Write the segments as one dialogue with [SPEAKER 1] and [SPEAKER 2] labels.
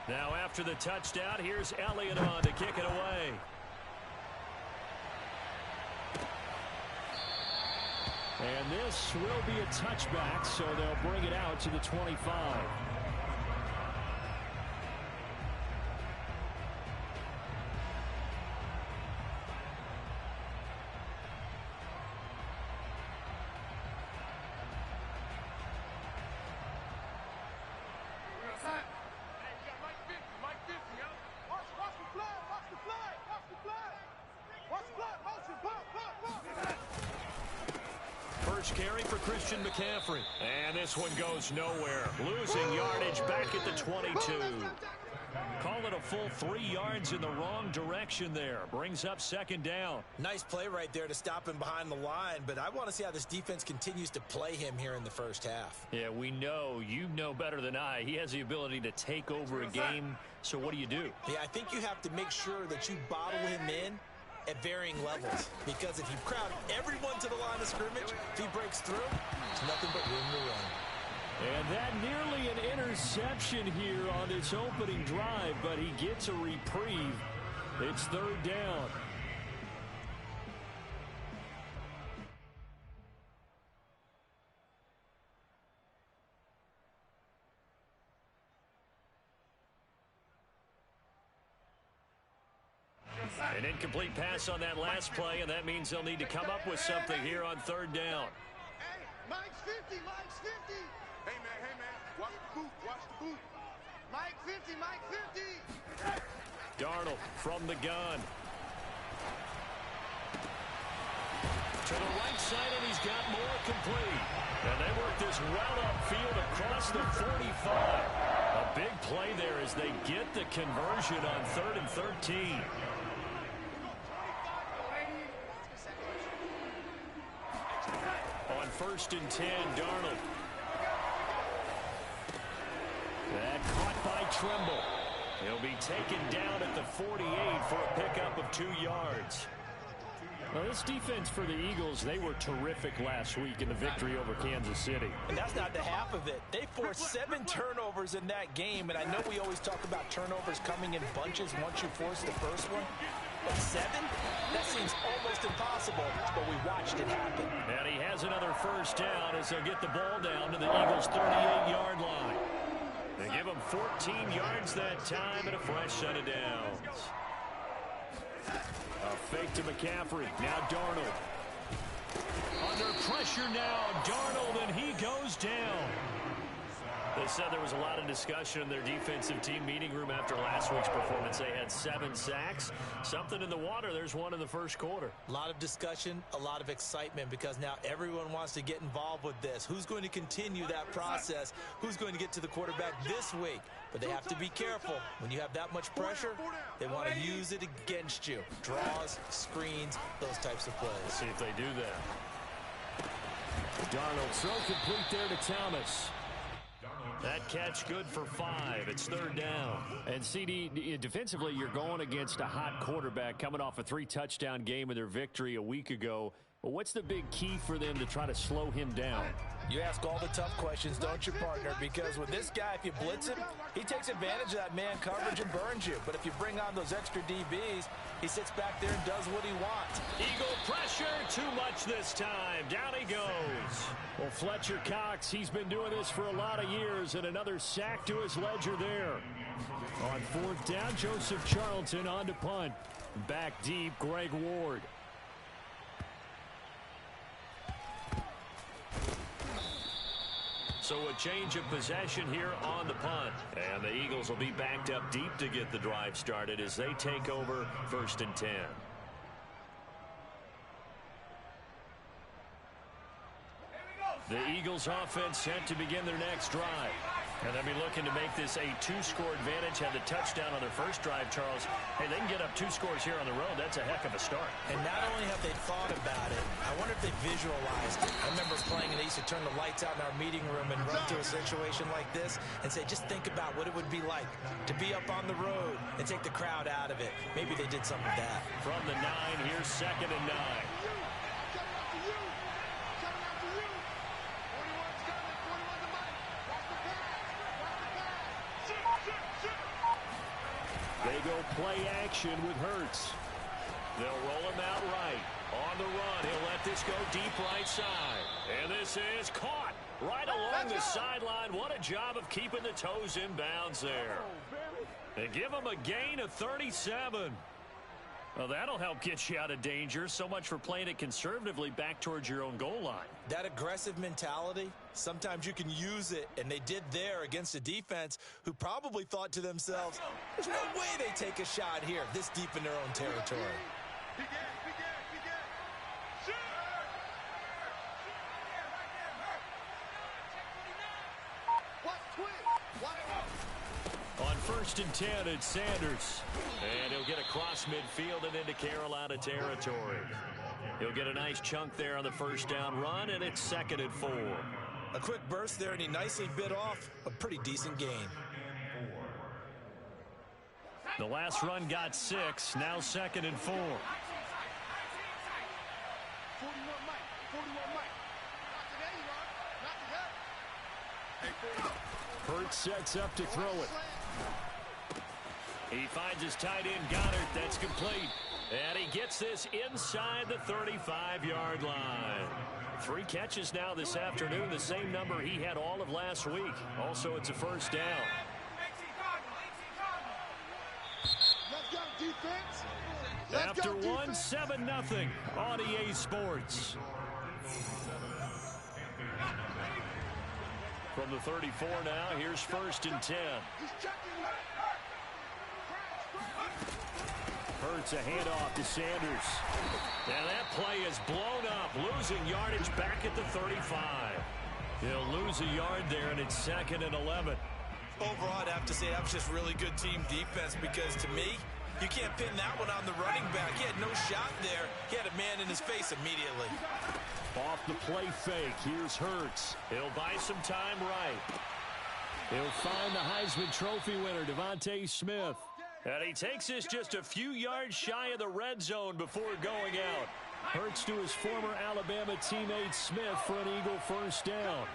[SPEAKER 1] Now after the touchdown, here's Elliott on to kick it away. And this will be a touchback, so they'll bring it out to the 25. First carry for Christian McCaffrey. And this one goes nowhere. Losing yardage back at the 22. Call it a full 3 yards in the wrong direction there. Brings up second down.
[SPEAKER 2] Nice play right there to stop him behind the line, but I want to see how this defense continues to play him here in the first half.
[SPEAKER 1] Yeah, we know. You know better than I. He has the ability to take over a game. So what do you do?
[SPEAKER 2] Yeah, I think you have to make sure that you bottle him in at varying levels, because if you crowd everyone to the line of scrimmage, if he breaks through, there's nothing but room to run.
[SPEAKER 1] And that nearly an interception here on this opening drive, but he gets a reprieve. It's third down. An incomplete pass on that last play, and that means they'll need to come up with something here on third down.
[SPEAKER 3] Hey, Mike's 50, Mike's 50. Hey, man, watch the boot, watch the boot. Mike 50, Mike 50.
[SPEAKER 1] Darnold from the gun. To the right side, and he's got more complete. And they work this well upfield across the 45. A big play there as they get the conversion on 3rd and 13. On 1st and 10, Darnold. That caught by Trimble. He'll be taken down at the 48 for a pickup of 2 yards. Well, this defense for the Eagles, they were terrific last week in the victory over Kansas City.
[SPEAKER 2] And that's not the half of it. They forced 7 turnovers in that game, and I know we always talk about turnovers coming in bunches once you force the first one. But 7? That seems almost impossible, but we watched it happen.
[SPEAKER 1] And he has another first down as they'll get the ball down to the Eagles' 38-yard line. They give him 14 yards that time and a fresh set of downs. A fake to McCaffrey. Now Darnold. Under pressure now, Darnold, and he goes down. They said there was a lot of discussion in their defensive team meeting room after last week's performance. They had 7 sacks. Something in the water. There's one in the first quarter.
[SPEAKER 2] A lot of discussion, a lot of excitement, because now everyone wants to get involved with this. Who's going to continue that process? Who's going to get to the quarterback this week? But they have to be careful. When you have that much pressure, they want to use it against you. Draws, screens, those types of plays.
[SPEAKER 1] Let's see if they do that. Darnold throw complete there to Thomas. That catch good for 5. It's third down. And CD, defensively, you're going against a hot quarterback coming off a 3-touchdown game in their victory a week ago. But what's the big key for them to try to slow him down?
[SPEAKER 2] You ask all the tough questions, don't you, partner? Because with this guy, if you blitz him, he takes advantage of that man coverage and burns you. But if you bring on those extra DBs, he sits back there and does what he wants.
[SPEAKER 1] Eagle pressure, too much this time. Down he goes. Well, Fletcher Cox, he's been doing this for a lot of years, and another sack to his ledger there. On 4th down, Joseph Charlton on to punt. Back deep, Greg Ward. So a change of possession here on the punt. And the Eagles will be backed up deep to get the drive started as they take over 1st and 10. The Eagles offense set to begin their next drive. And they'll be looking to make this a 2-score advantage. Had the touchdown on their first drive, Charles. Hey, they can get up 2 scores here on the road. That's a heck of a start.
[SPEAKER 2] And not only have they thought about it, I wonder if they visualized it. I remember playing and they used to turn the lights out in our meeting room and run to a situation like this and say, just think about what it would be like to be up on the road and take the crowd out of it. Maybe they did something like that.
[SPEAKER 1] From the 9, here's 2nd and 9. They go play action with Hurts. They'll roll him out right. On the run, he'll let this go deep right side. And this is caught right along the sideline. What a job of keeping the toes in bounds there. They give him a gain of 37. Well, that'll help get you out of danger. So much for playing it conservatively back towards your own goal line.
[SPEAKER 2] That aggressive mentality, sometimes you can use it, and they did there against a defense who probably thought to themselves, there's no way they take a shot here this deep in their own territory.
[SPEAKER 1] On 1st and 10, it's Sanders. And he'll get across midfield and into Carolina territory. He'll get a nice chunk there on the first down run, and it's 2nd and 4.
[SPEAKER 2] A quick burst there, and he nicely bit off a pretty decent gain.
[SPEAKER 1] The last run got 6, now 2nd and 4.
[SPEAKER 3] 41 Mike. 41 Mike. Not today, Ron.
[SPEAKER 1] Hurts sets up to throw it. He finds his tight end, Goddard. That's complete. And he gets this inside the 35-yard line. 3 catches now this afternoon, the same number he had all of last week. Also, it's a first down.
[SPEAKER 3] Let's go, defense.
[SPEAKER 1] After 1, 7-0 on EA Sports. From the 34 now, here's 1st and 10. Hurts a handoff to Sanders. And that play is blown up, losing yardage back at the 35. He'll lose a yard there, and it's 2nd and 11.
[SPEAKER 2] Overall, I'd have to say that was just really good team defense because, to me, you can't pin that one on the running back. He had no shot there. He had a man in his face immediately.
[SPEAKER 1] Off the play fake, here's Hurts. He'll buy some time right. He'll find the Heisman Trophy winner, Devontae Smith. And he takes this just a few yards shy of the red zone before going out. Hurts to his former Alabama teammate Smith for an Eagle first down.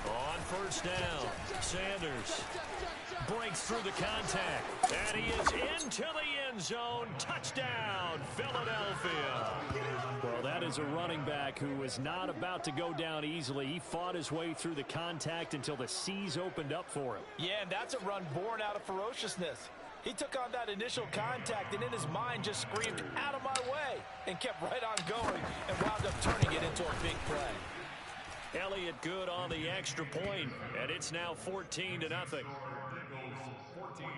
[SPEAKER 1] On first down, Sanders breaks through the contact, and he is into the end zone. Touchdown, Philadelphia. Well, that is a running back who was not about to go down easily. He fought his way through the contact until the seas opened up for him.
[SPEAKER 2] Yeah, and that's a run born out of ferociousness. He took on that initial contact and in his mind just screamed, out of my way, and kept right on going and wound up turning it into a big play.
[SPEAKER 1] Elliott good on the extra point, and it's now 14-0.
[SPEAKER 4] Eagles 14,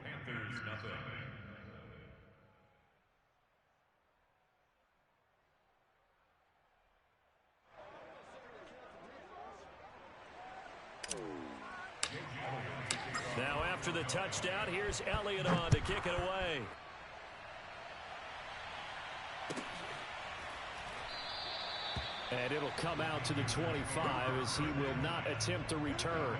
[SPEAKER 4] Panthers nothing.
[SPEAKER 1] Now after the touchdown, here's Elliott on to kick it away. And it'll come out to the 25 as he will not attempt a return.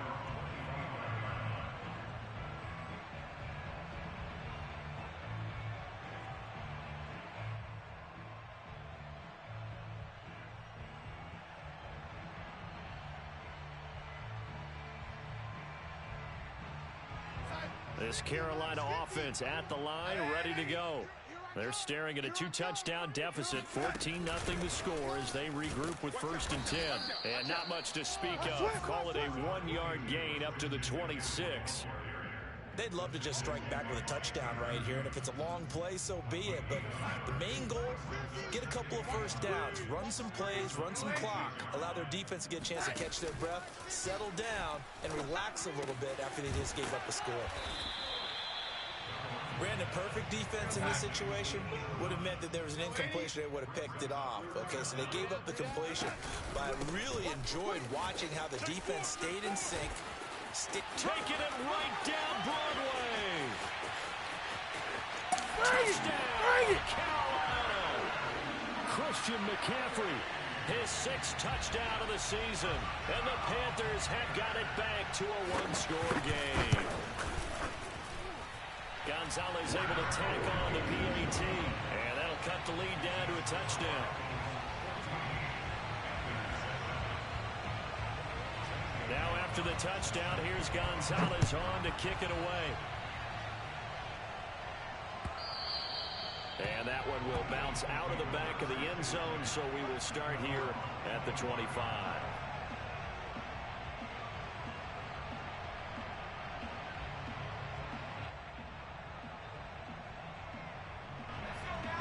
[SPEAKER 1] This Carolina offense at the line, ready to go. They're staring at a 2-touchdown deficit, 14-0 to score as they regroup with 1st and 10. And not much to speak of. Call it a 1-yard gain up to the 26.
[SPEAKER 2] They'd love to just strike back with a touchdown right here, and if it's a long play, so be it. But the main goal, get a couple of first downs, run some plays, run some clock, allow their defense to get a chance to catch their breath, settle down, and relax a little bit after they just gave up the score. Brandon, perfect defense in this situation would have meant that there was an incompletion. They would have picked it off. Okay, so they gave up the completion. But I really enjoyed watching how the defense stayed in sync.
[SPEAKER 1] Taking it right down Broadway. Touchdown, Carolina. Christian McCaffrey, his 6th touchdown of the season. And the Panthers have got it back to a 1-score game. Gonzalez able to tack on the PAT, and that'll cut the lead down to a touchdown. after the touchdown, here's Gonzalez on to kick it away. And that one will bounce out of the back of the end zone, so we will start here at the 25.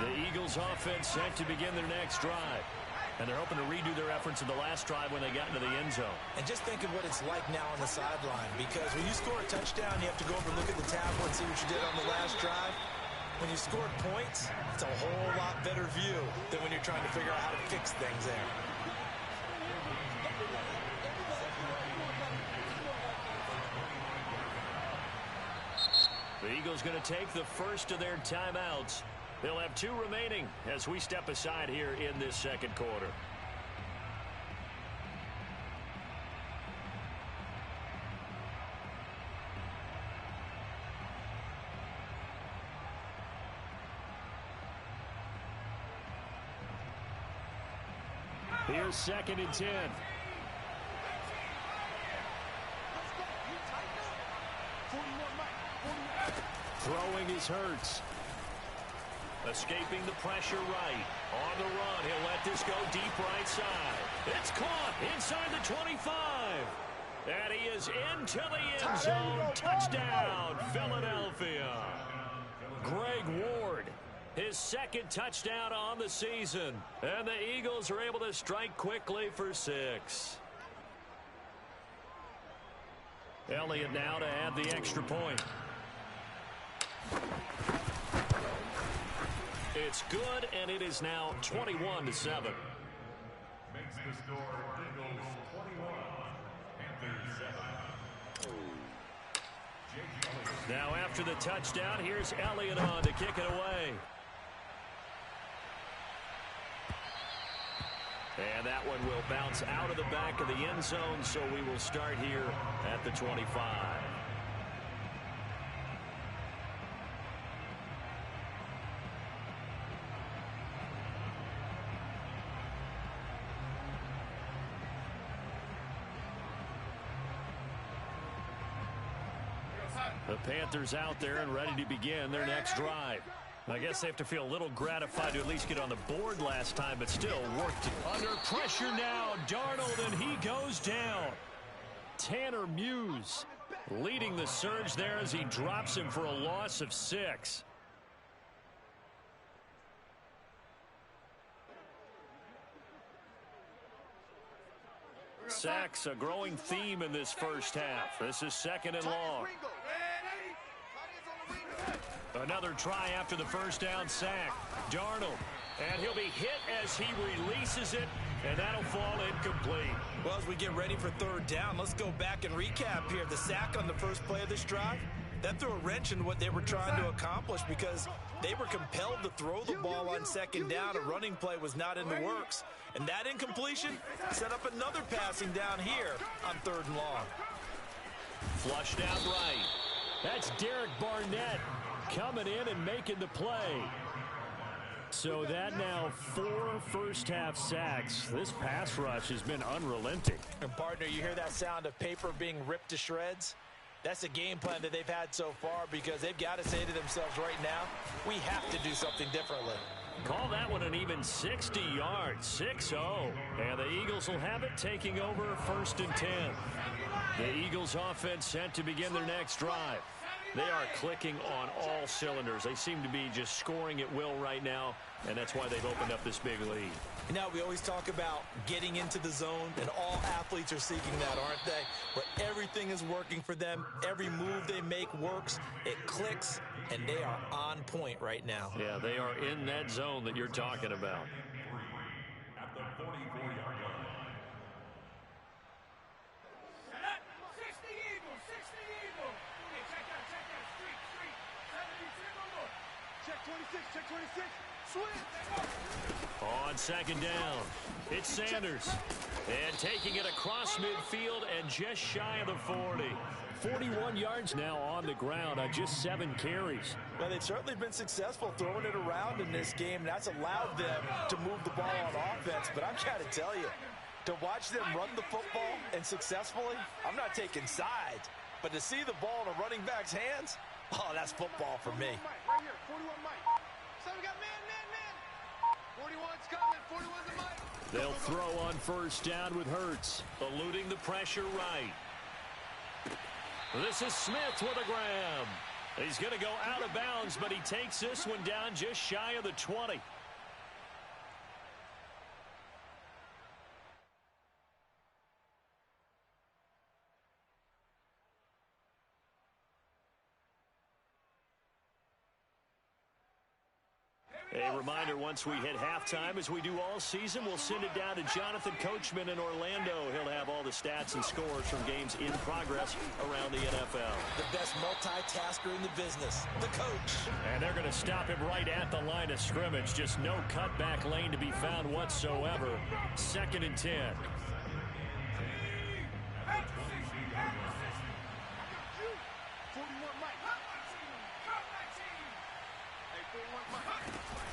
[SPEAKER 1] The Eagles offense set to begin their next drive. And they're hoping to redo their efforts in the last drive when they got into the end zone.
[SPEAKER 2] And just think of what it's like now on the sideline, because when you score a touchdown, you have to go over and look at the tablet and see what you did on the last drive. When you scored points, it's a whole lot better view than when you're trying to figure out how to fix things there. The Eagles going to take the first of their timeouts. They'll have 2 remaining as we step aside here in this second quarter. Here's 2nd and 10. Throwing is Hurts. Escaping the pressure right. On the run, he'll let this go deep right side. It's caught inside the 25. And he is into the end zone. Touchdown, Philadelphia. Greg Ward, his 2nd touchdown on the season. And the Eagles are able to strike quickly for 6. Elliott now to add the extra point. It's good, and it is now 21-7. Makes the score Eagles 21, Panthers 7. Now after the touchdown, here's Elliott on to kick it away. And that one will bounce out of the back of the end zone, so we will start here at the 25. The Panthers out there and ready to begin their next drive. I guess they have to feel a little gratified to at least get on the board last time, but still work to. Under pressure now, Darnold, and he goes down. Tanner Muse leading the surge there as he drops him for a loss of 6. Sacks, a growing theme in this first half. This is 2nd and long. Another try after the first down sack. Darnold, and he'll be hit as he releases it, and that'll fall incomplete. Well, as we get ready for 3rd down, let's go back and recap here. The sack on the first play of this drive, that threw a wrench in what they were trying to accomplish because they were compelled to throw the ball on 2nd down. A running play was not in the works. And that incompletion set up another passing down here on 3rd and long. Flushed out right. That's Derek Barnett coming in and making the play. So that now 4 first-half sacks. This pass rush has been unrelenting. And, partner, you hear that sound of paper being ripped to shreds? That's a game plan that they've had so far because they've got to say to themselves right now, we have to do something differently. Call that one an even 60 yards, 6-0. And the Eagles will have it taking over 1st and 10. The Eagles offense set to begin their next drive. They are clicking on all cylinders. They seem to be just scoring at will right now, and that's why they've opened up this big lead. Now, we always talk about getting into the zone, and all athletes are seeking that, aren't they? Where everything is working for them. Every move they make works. It clicks, and they are on point right now. Yeah, they are in that zone that you're talking about. At the 44-yard line.
[SPEAKER 3] Check 26. Switch.
[SPEAKER 1] On 2nd down, it's Sanders. And taking it across midfield and just shy of the 40. 41 yards now on the ground on just 7 carries. Well, they've certainly been successful throwing it around in this game, and that's allowed them to move the ball on offense. But I've got to tell you,
[SPEAKER 2] To watch them run the football and successfully, I'm not taking sides. But to see the ball in a running back's hands, oh, that's football for me.
[SPEAKER 3] Right here, 41 Mike. So we got man. 41's coming, 41's the Mike.
[SPEAKER 1] They'll throw on first down with Hurts, eluding the pressure right. This is Smith with a grab. He's going to go out of bounds, but he takes this one down just shy of the 20. A reminder, once we hit halftime, as we do all season, we'll send it down to Jonathan Coachman in Orlando. He'll have all the stats and scores from games in progress around the NFL.
[SPEAKER 2] The best multitasker in the business, the coach.
[SPEAKER 1] And they're going to stop him right at the line of scrimmage. Just no cutback lane to be found whatsoever. 2nd and 10.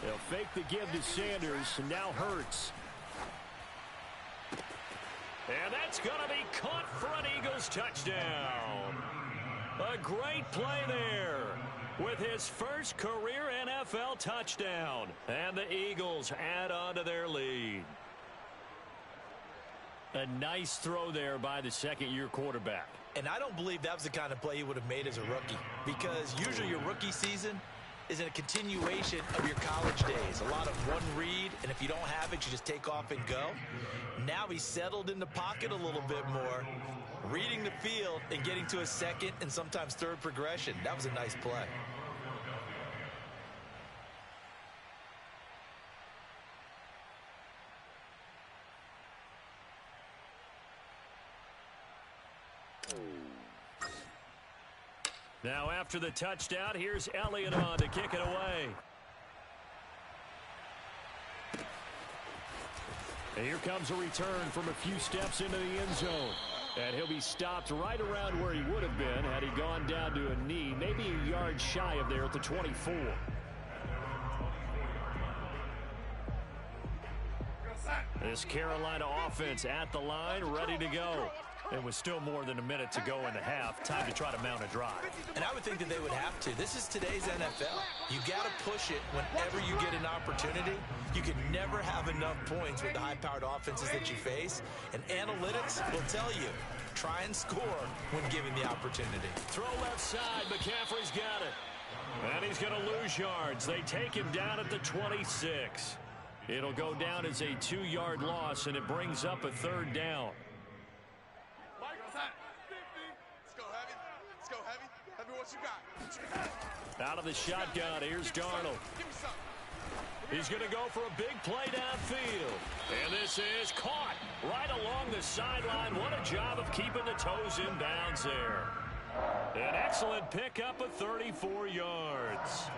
[SPEAKER 1] They'll fake the give to Sanders, and now Hurts. And that's going to be caught for an Eagles touchdown. A great play there with his first career NFL touchdown. And the Eagles add on to their lead. A nice throw there by the second-year quarterback.
[SPEAKER 2] And I don't believe that was the kind of play he would have made as a rookie, because usually your rookie season is in a continuation of your college days. A lot of one read, and if you don't have it, you just take off and go. Now he's settled in the pocket a little bit more, reading the field and getting to a second and sometimes third progression. That was a nice play.
[SPEAKER 1] Now after the touchdown, here's Elliott on to kick it away. And here comes a return from a few steps into the end zone. And he'll be stopped right around where he would have been had he gone down to a knee, maybe a yard shy of there at the 24. This Carolina offense at the line, ready to go. And with still more than a minute to go in the half, time to try to mount a drive.
[SPEAKER 2] And I would think that they would have to. This is today's NFL. You got to push it whenever you get an opportunity. You can never have enough points with the high-powered offenses that you face. And analytics will tell you, try and score when given the opportunity.
[SPEAKER 1] Throw left side. McCaffrey's got it. And he's going to lose yards. They take him down at the 26. It'll go down as a 2-yard loss, and it brings up a 3rd down. Out of the shotgun, here's Darnold. He's going to go for a big play downfield. And this is caught right along the sideline. What a job of keeping the toes in bounds there. An excellent pickup of 34 yards.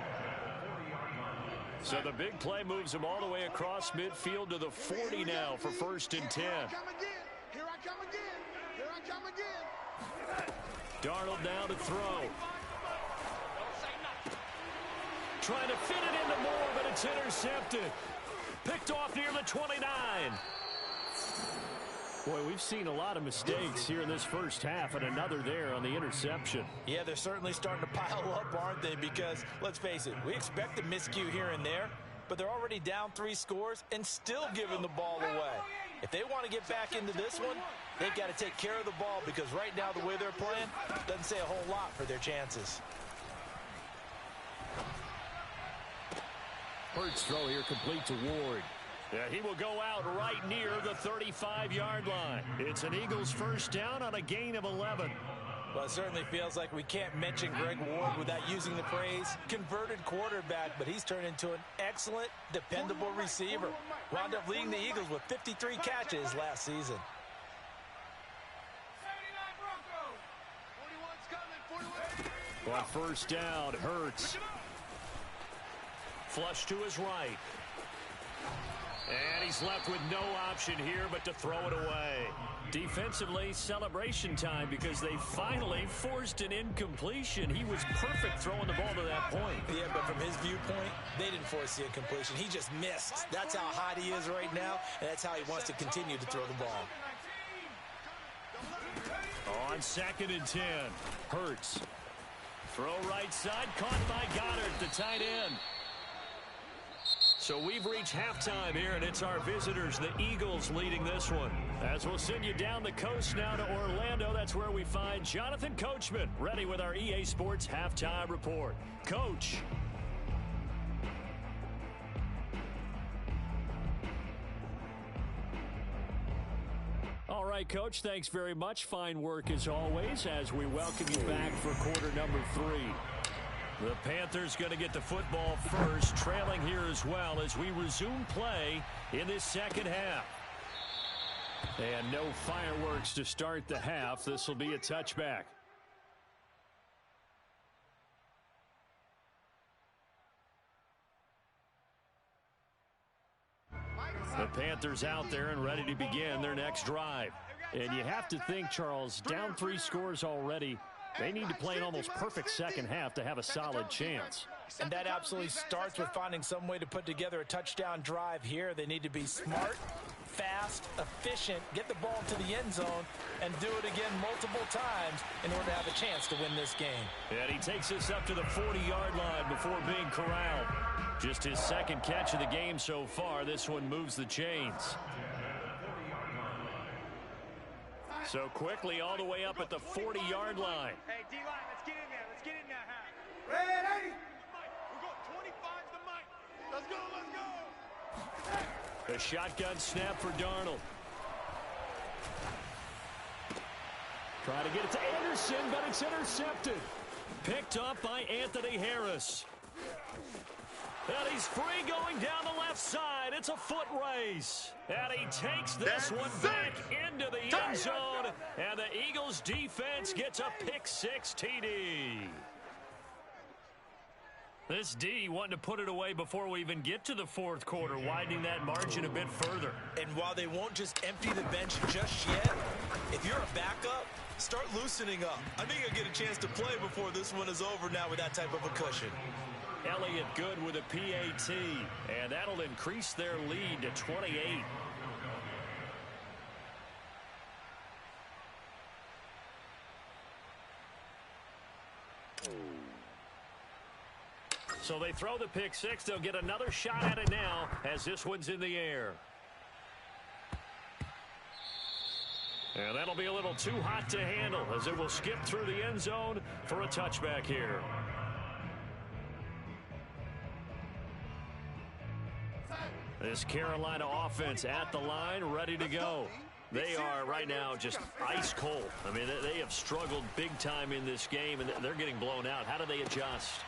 [SPEAKER 1] So the big play moves him all the way across midfield to the 40 now for 1st and 10.
[SPEAKER 3] Here I come again. Here I come again.
[SPEAKER 1] Darnold now to throw. Trying to fit it into Moore, but it's intercepted. Picked off near the 29. Boy, we've seen a lot of mistakes here in this first half, and another there on the interception.
[SPEAKER 2] Yeah, they're certainly starting to pile up, aren't they? Because, let's face it, we expect a miscue here and there, but they're already down 3 scores and still giving the ball away. If they want to get back into this one, they've got to take care of the ball, because right now the way they're playing doesn't say a whole lot for their chances.
[SPEAKER 1] Hurts throw here complete to Ward. Yeah, he will go out right near the 35-yard line. It's an Eagles first down on a gain of 11.
[SPEAKER 2] Well, it certainly feels like we can't mention Greg Ward without using the phrase converted quarterback, but he's turned into an excellent, dependable receiver. Wound up leading the Eagles with 53 catches last season.
[SPEAKER 3] 41's coming, 41.
[SPEAKER 1] On first down, Hurts. Flush to his right. And he's left with no option here but to throw it away. Defensively, celebration time because they finally forced an incompletion. He was perfect throwing the ball to that point.
[SPEAKER 2] Yeah, but from his viewpoint, they didn't force the incompletion. He just missed. That's how hot he is right now, and that's how he wants to continue to throw the ball.
[SPEAKER 1] On 2nd and 10, Hurts. Throw right side, caught by Goddard, the tight end. So we've reached halftime here, and it's our visitors, the Eagles, leading this one. As we'll send you down the coast now to Orlando, that's where we find Jonathan Coachman, ready with our EA Sports Halftime Report. Coach. All right, Coach, thanks very much. Fine work as always as we welcome you back for quarter number 3. The Panthers going to get the football first, trailing here as well as we resume play in this second half. And no fireworks to start the half. This will be a touchback. The Panthers out there and ready to begin their next drive. And you have to think, Charles, down 3 scores already. They need to play an almost perfect second half to have a solid chance.
[SPEAKER 2] And that absolutely starts with finding some way to put together a touchdown drive here. They need to be smart, fast, efficient, get the ball to the end zone, and do it again multiple times in order to have a chance to win this game.
[SPEAKER 1] And he takes us up to the 40-yard line before being corralled. Just his second catch of the game so far. This one moves the chains. So quickly all the way up at the 40-yard line.
[SPEAKER 3] Hey, D-line, let's get in there. Let's get in there, huh? Ready? We're going 25 to Mike. Let's go, let's go.
[SPEAKER 1] The shotgun snap for Darnold. Try to get it to Anderson, but it's intercepted. Picked up by Anthony Harris. And he's free going down the left side. It's a foot race. And he takes this one back into the end zone. And the Eagles defense gets a pick-6 TD. This D wanting to put it away before we even get to the fourth quarter, widening that margin a bit further.
[SPEAKER 2] And while they won't just empty the bench just yet, if you're a backup, start loosening up. I think you'll get a chance to play before this one is over now with that type of a cushion.
[SPEAKER 1] Elliott good with a PAT, and that'll increase their lead to 28. So they throw the pick-6. They'll get another shot at it now as this one's in the air. And that'll be a little too hot to handle as it will skip through the end zone for a touchback here. This Carolina offense at the line, ready to go. They are right now just ice cold. I mean, they have struggled big time in this game, and they're getting blown out. How do they adjust?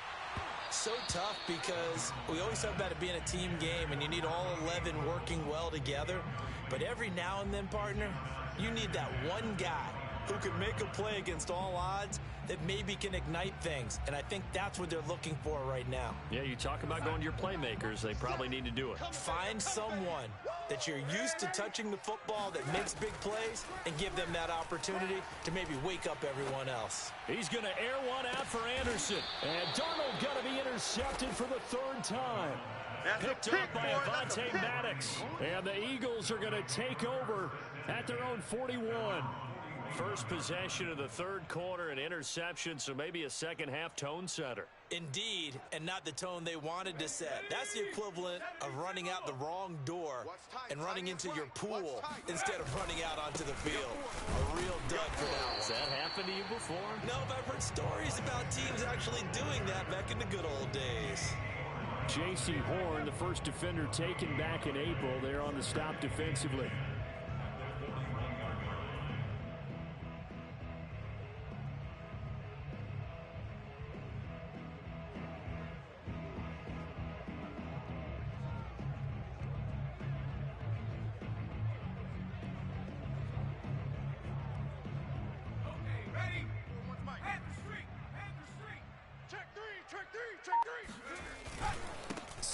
[SPEAKER 2] So tough because we always talk about it being a team game, and you need all 11 working well together. But every now and then, partner, you need that one guy who can make a play against all odds that maybe can ignite things. And I think that's what they're looking for right now.
[SPEAKER 1] Yeah, you talk about going to your playmakers. They probably need to do it.
[SPEAKER 2] Find someone that you're used to touching the football that makes big plays and give them that opportunity to maybe wake up everyone else.
[SPEAKER 1] He's going to air one out for Anderson. And Darnold going to be intercepted for the 3rd time. Picked up by Avonte Maddox. And the Eagles are going to take over at their own 41. First possession of the 3rd quarter, an interception, so maybe a second-half tone setter.
[SPEAKER 2] Indeed, and not the tone they wanted to set. That's the equivalent of running out the wrong door and running into your pool instead of running out onto the field. A real dud for that one.
[SPEAKER 1] Has that happened to you before?
[SPEAKER 2] No, but I've heard stories about teams actually doing that back in the good old days.
[SPEAKER 1] J.C. Horn, the first defender taken back in April. They're on the stop defensively.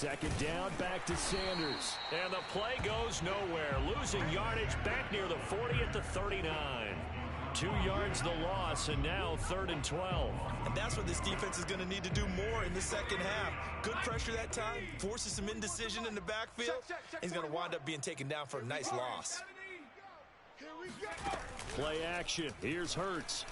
[SPEAKER 1] Second down, back to Sanders. And the play goes nowhere. Losing yardage back near the 40 at the 39. 2 yards the loss, and now 3rd and 12.
[SPEAKER 2] And that's what this defense is going to need to do more in the second half. Good pressure that time, forces some indecision in the backfield. He's going to wind up being taken down for a nice loss.
[SPEAKER 1] Play action. Here's Hurts.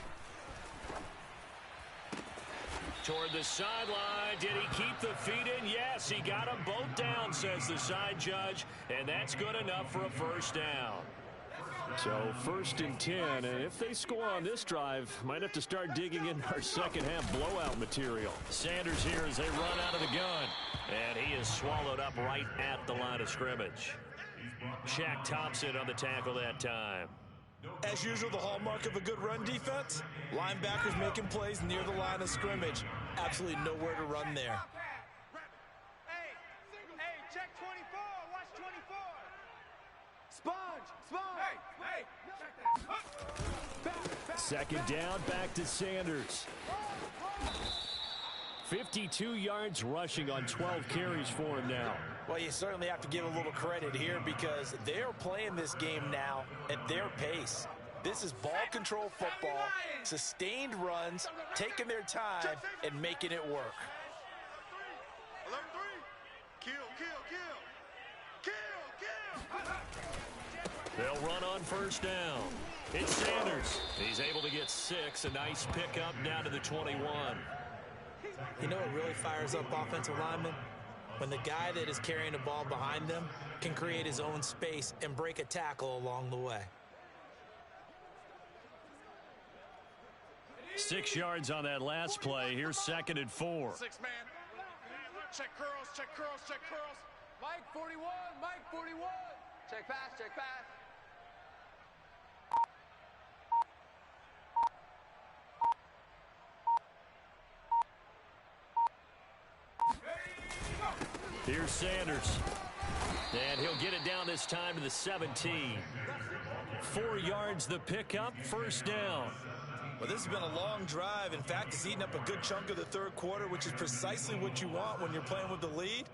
[SPEAKER 1] Toward the sideline. Did he keep the feet in? Yes, he got them both down, says the side judge. And that's good enough for a first down. So 1st and 10, and if they score on this drive, might have to start digging in our second half blowout material. Sanders here as they run out of the gun. And he is swallowed up right at the line of scrimmage. Shaq Thompson on the tackle that time.
[SPEAKER 2] As usual, the hallmark of a good run defense, linebackers making plays near the line of scrimmage. Absolutely nowhere to run there.
[SPEAKER 3] Hey, check 24. Watch 24. Sponge. Hey, check that.
[SPEAKER 1] Second down, back to Sanders. 52 yards rushing on 12 carries for him now.
[SPEAKER 2] Well, you certainly have to give a little credit here because they're playing this game now at their pace. This is ball control football, sustained runs, taking their time, and making it work.
[SPEAKER 3] 11-3. Kill.
[SPEAKER 1] They'll run on first down. It's Sanders. He's able to get 6. A nice pickup down to the 21.
[SPEAKER 2] You know what really fires up offensive linemen? When the guy that is carrying the ball behind them can create his own space and break a tackle along the way.
[SPEAKER 1] 6 yards on that last play. Here's 2nd and 4.
[SPEAKER 3] 6 man. Check curls. Mike 41. Check pass.
[SPEAKER 1] Here's Sanders. And he'll get it down this time to the 17. 4 yards the pickup, first down.
[SPEAKER 2] Well, this has been a long drive. In fact, it's eaten up a good chunk of the third quarter, which is precisely what you want when you're playing with the lead.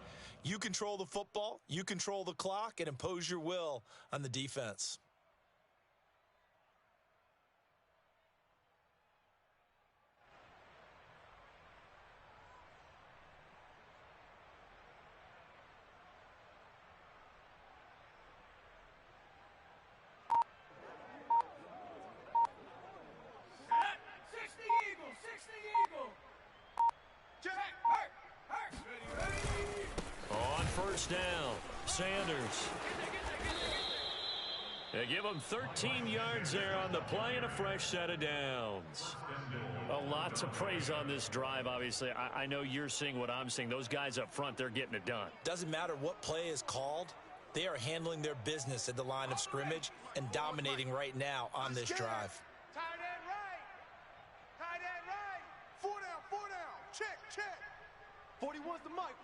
[SPEAKER 2] You control the football, you control the clock, and impose your will on the defense.
[SPEAKER 1] Down. Sanders. They give him 13 yards there on the play and a fresh set of downs. A lot to praise on this drive, obviously. I know you're seeing what I'm seeing. Those guys up front, they're getting it done.
[SPEAKER 2] Doesn't matter what play is called. They are handling their business at the line of scrimmage and dominating right now on this drive.
[SPEAKER 3] Tight end right. 4 down. Check. 41's the mic.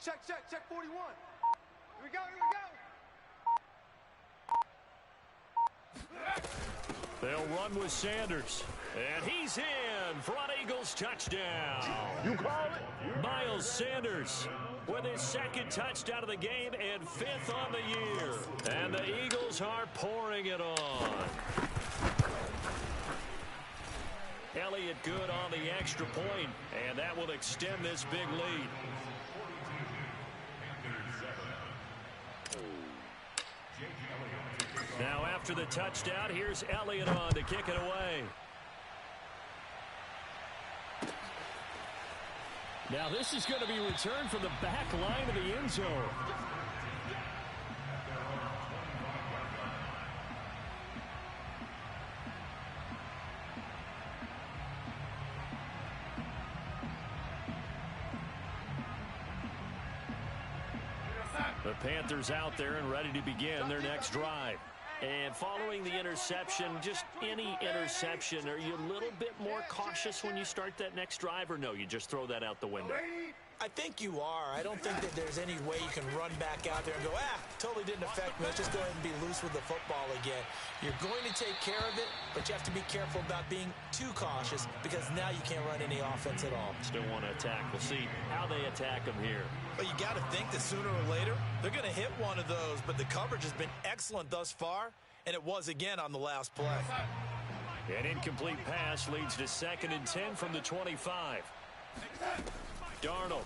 [SPEAKER 3] Check 41. Here we go.
[SPEAKER 1] They'll run with Sanders. And he's in. Front Eagles touchdown.
[SPEAKER 3] You call it?
[SPEAKER 1] Miles Sanders with his 2nd touchdown of the game and 5th on the year. And the Eagles are pouring it on. Elliott good on the extra point, and that will extend this big lead. Now after the touchdown, here's Elliott on to kick it away. Now this is going to be returned from the back line of the end zone. The Panthers out there and ready to begin their next drive. And following the interception, just any interception, are you a little bit more cautious when you start that next drive, or no, you just throw that out the window?
[SPEAKER 2] I think you are. I don't think that there's any way you can run back out there and go, totally didn't affect me. Let's just go ahead and be loose with the football again. You're going to take care of it, but you have to be careful about being too cautious because now you can't run any offense at all.
[SPEAKER 1] Still want to attack. We'll see how they attack them here.
[SPEAKER 2] But you got to think that sooner or later, they're going to hit one of those. But the coverage has been excellent thus far, and it was again on the last play.
[SPEAKER 1] An incomplete pass leads to 2nd and 10 from the 25. Darnold.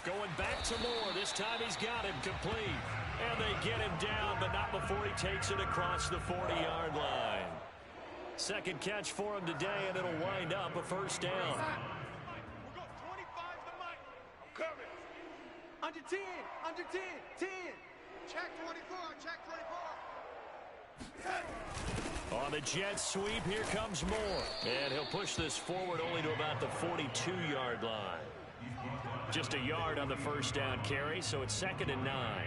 [SPEAKER 1] Going back to Moore. This time he's got him complete. And they get him down, but not before he takes it across the 40-yard line. Second catch for him today, and it'll wind up a first down.
[SPEAKER 3] We'll go 25 to Mike. I'm coming. Under 10, under 10, 10. Check 24, check 24.
[SPEAKER 1] On the jet sweep, here comes Moore. And he'll push this forward only to about the 42-yard line. Just a yard on the first down carry, so it's 2nd and 9.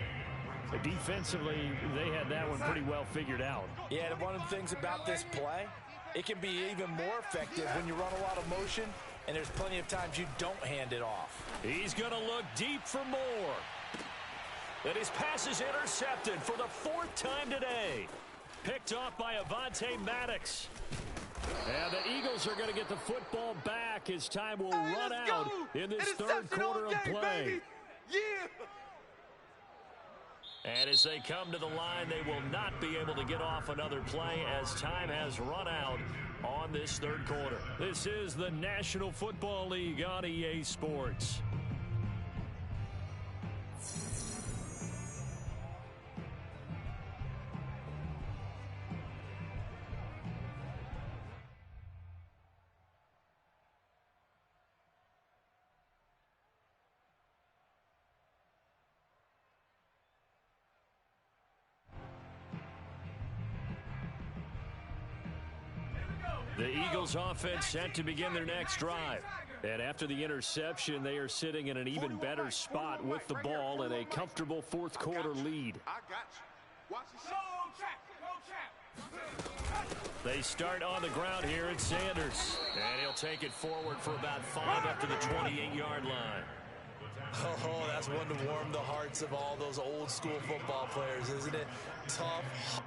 [SPEAKER 4] Defensively, they had that one pretty well figured out.
[SPEAKER 2] Yeah, and one of the things about this play, it can be even more effective when you run a lot of motion, and there's plenty of times you don't hand it off.
[SPEAKER 1] He's going to look deep for Moore. And his pass is intercepted for the 4th time today. Picked off by Avonte Maddox. And the Eagles are going to get the football back as time will run out in this third quarter of play.
[SPEAKER 3] Baby. Yeah.
[SPEAKER 1] And as they come to the line, they will not be able to get off another play as time has run out on this third quarter. This is the National Football League on EA Sports. The Eagles offense set to begin their next drive. And after the interception, they are sitting in an even better spot with the ball and a comfortable fourth quarter lead.
[SPEAKER 3] I got you. Watch the
[SPEAKER 1] They start on the ground here at Sanders. And he'll take it forward for about 5 up to the 28-yard line.
[SPEAKER 2] Oh, that's one to warm the hearts of all those old school football players, isn't it? Tough,